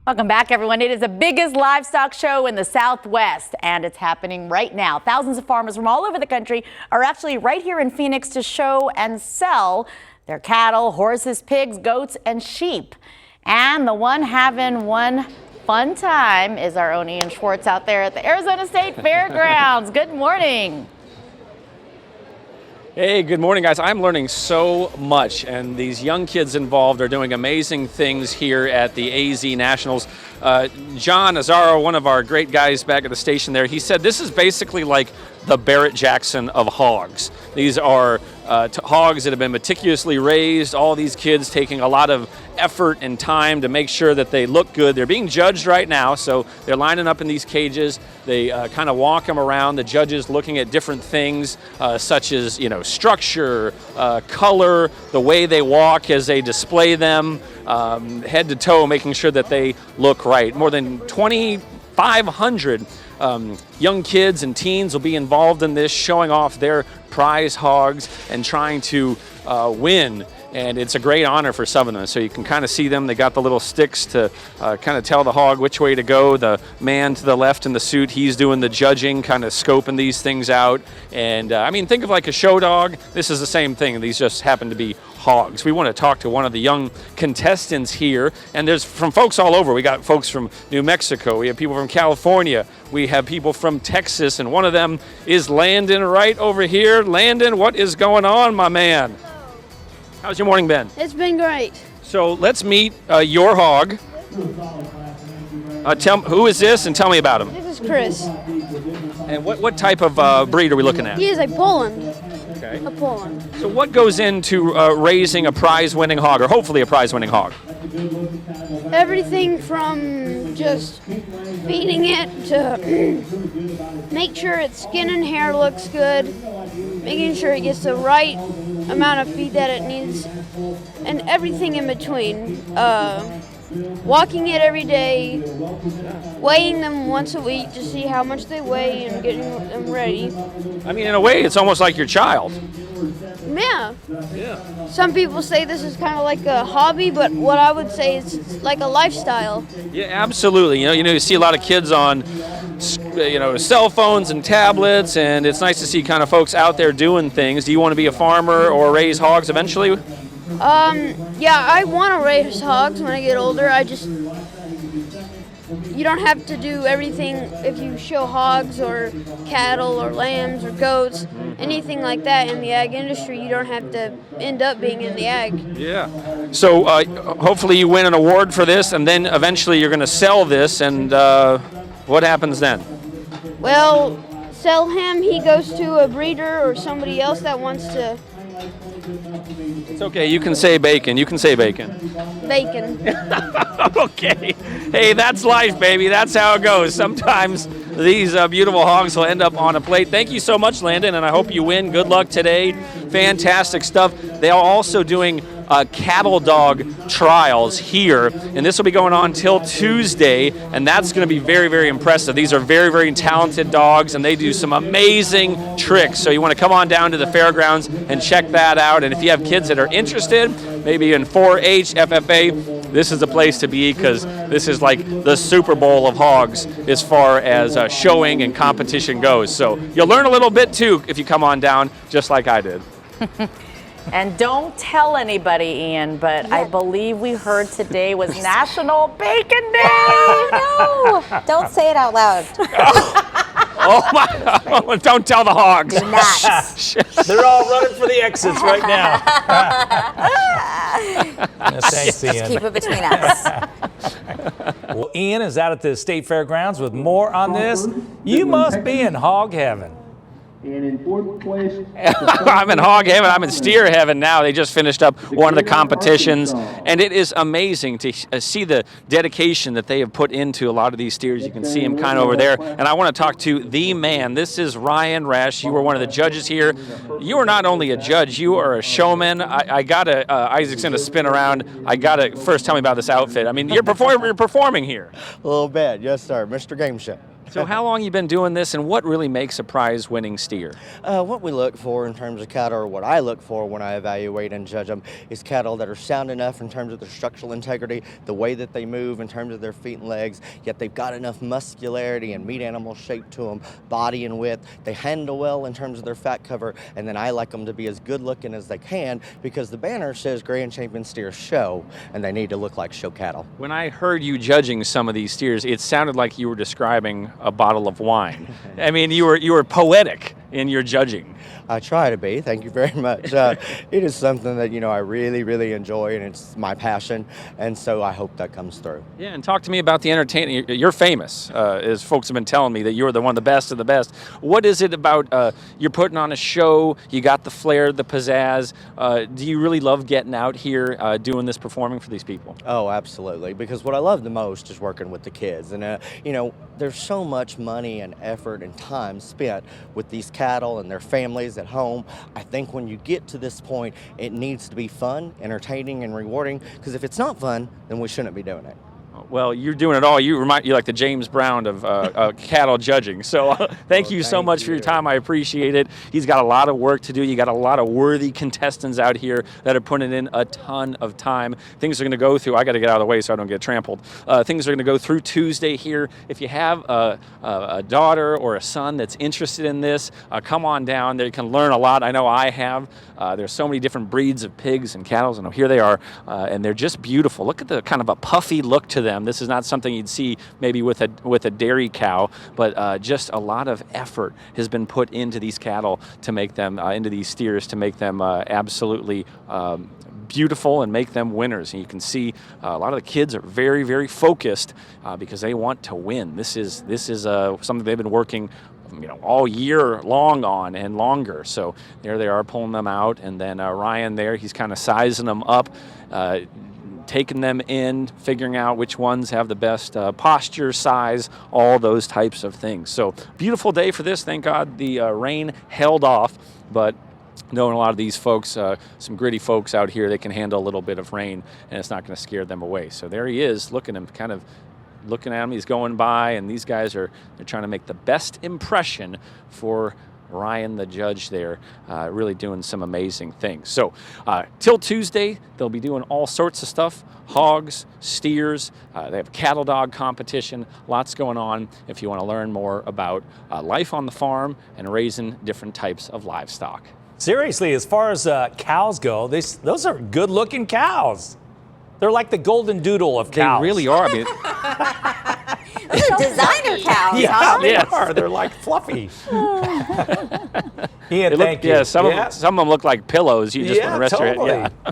Welcome back, everyone. It is the biggest livestock show in the Southwest, and it's happening right now. Thousands of farmers from all over the country are actually right here in Phoenix to show and sell their cattle, horses, pigs, goats, and sheep. And the one having one fun time is our own Ian Schwartz out there at the Arizona State Fairgrounds. Good morning. Hey, good morning, guys. I'm learning so much, and these young kids involved are doing amazing things here at the AZ Nationals. John Azaro, one of our great guys back at the station there, he said this is basically like the Barrett Jackson of hogs. These are hogs that have been meticulously raised, all these kids taking a lot of effort and time to make sure that they look good. They're being judged right now, so they're lining up in these cages. They kind of walk them around, the judges looking at different things such as, structure, color, the way they walk as they display them, head to toe, making sure that they look right. More than 2,500 young kids and teens will be involved in this, showing off their prize hogs and trying to win. And it's a great honor for some of them. So you can kind of see them. They got the little sticks to kind of tell the hog which way to go. The man to the left in the suit, he's doing the judging, kind of scoping these things out. And I mean, think of like a show dog. This is the same thing. These just happen to be hogs. We want to talk to one of the young contestants here. And there's from folks all over. We got folks from New Mexico. We have people from California. We have people from Texas. And one of them is Landon right over here. Landon, what is going on, my man? How's your morning been? It's been great. So let's meet your hog. Who is this, and tell me about him. This is Chris. And what type of breed are we looking at? He is a Poland. Okay. A Poland. So what goes into raising a prize-winning hog, or hopefully a prize-winning hog? Everything from just feeding it to make sure its skin and hair looks good, making sure it gets the right amount of feed that it needs, and everything in between. Walking it every day, weighing them once a week to see how much they weigh and getting them ready. I mean, in a way, it's almost like your child. Yeah. Some people say this is kind of like a hobby, but what I would say is it's like a lifestyle. Yeah, absolutely. You see a lot of kids on cell phones and tablets, and it's nice to see kind of folks out there doing things. Do you want to be a farmer or raise hogs eventually? Yeah, I want to raise hogs when I get older. You don't have to do everything if you show hogs or cattle or lambs or goats, anything like that in the ag industry. You don't have to end up being in the ag. Yeah. So hopefully you win an award for this, and then eventually you're going to sell this, and what happens then? Well, sell him. He goes to a breeder or somebody else that wants to. It's okay. You can say bacon. You can say bacon. Bacon. Okay. Hey, that's life, baby. That's how it goes. Sometimes these beautiful hogs will end up on a plate. Thank you so much, Landon, and I hope you win. Good luck today. Fantastic stuff. They are also doing cattle dog trials here, and this will be going on till Tuesday, and that's going to be very, very impressive. These are very, very talented dogs, and they do some amazing tricks. So you want to come on down to the fairgrounds and check that out. And if you have kids that are interested, maybe in 4-H, FFA, this is the place to be, because this is like the Super Bowl of hogs as far as showing and competition goes. So you'll learn a little bit too if you come on down, just like I did. And don't tell anybody, Ian, but I believe we heard today was National Bacon Day. No, don't say it out loud. Oh my! Don't tell the hogs. Do not. They're all running for the exits right now. Thanks, Ian. Just keep it between us. Well, Ian is out at the State Fairgrounds with more on this. You must be in hog heaven. And in fourth place, I'm in hog heaven. I'm in steer heaven now. They just finished up one of the competitions, and it is amazing to see the dedication that they have put into a lot of these steers. You can see him kind of over there, and I want to talk to the man. This is Ryan Resch. You were one of the judges here. You are not only a judge, you are a showman. I gotta, Isaac's gonna spin around. I gotta first tell me about this outfit. I mean, you're performing here. A little bit, yes, sir. Mr. Game Show. So how long you been doing this, and what really makes a prize-winning steer? What we look for in terms of cattle, or what I look for when I evaluate and judge them, is cattle that are sound enough in terms of their structural integrity, the way that they move in terms of their feet and legs, yet they've got enough muscularity and meat animal shape to them, body and width. They handle well in terms of their fat cover, and then I like them to be as good looking as they can, because the banner says Grand Champion Steer Show, and they need to look like show cattle. When I heard you judging some of these steers, it sounded like you were describing a bottle of wine. I mean, you were poetic in your judging. I try to be. Thank you very much. It is something that, I really, really enjoy, and it's my passion, and so I hope that comes through. Yeah, and talk to me about the entertainment. You're famous, as folks have been telling me, that you're one of the best of the best. What is it about, you're putting on a show, you got the flair, the pizzazz. Do you really love getting out here doing this, performing for these people? Oh, absolutely, because what I love the most is working with the kids, and there's so much money and effort and time spent with these cattle and their families at home. I think when you get to this point, it needs to be fun, entertaining, and rewarding, because if it's not fun, then we shouldn't be doing it. Well, you're doing it all. You like the James Brown of cattle judging. So thank you so much for your time. I appreciate it. He's got a lot of work to do. You got a lot of worthy contestants out here that are putting in a ton of time. Things are going to go through. I got to get out of the way so I don't get trampled. Things are going to go through Tuesday here. If you have a daughter or a son that's interested in this, come on down. They can learn a lot. I know I have. There's so many different breeds of pigs and cattle, and here they are, and they're just beautiful. Look at the kind of a puffy look to them. This is not something you'd see maybe with a dairy cow, but just a lot of effort has been put into these cattle to make them, into these steers, to make them absolutely beautiful and make them winners. And you can see a lot of the kids are very, very focused because they want to win. This is something they've been working all year long on and longer. So there they are pulling them out, and then Ryan there, he's kind of sizing them up, taking them in, figuring out which ones have the best posture, size, all those types of things. So beautiful day for this. Thank God the rain held off, but knowing a lot of these folks, some gritty folks out here, they can handle a little bit of rain, and it's not going to scare them away. So there he is, looking at him. He's going by, and these guys they're trying to make the best impression for Ryan, the judge there, really doing some amazing things. So till Tuesday, they'll be doing all sorts of stuff. Hogs, steers, they have cattle dog competition, lots going on if you want to learn more about life on the farm and raising different types of livestock. Seriously, as far as cows go, those are good-looking cows. They're like the golden doodle of cows. They really are. I mean, Those are designer cows, yeah, huh? they are. They're like fluffy. Ian, thank you. Yeah, some of them look like pillows. You just want to rest your head. Yeah.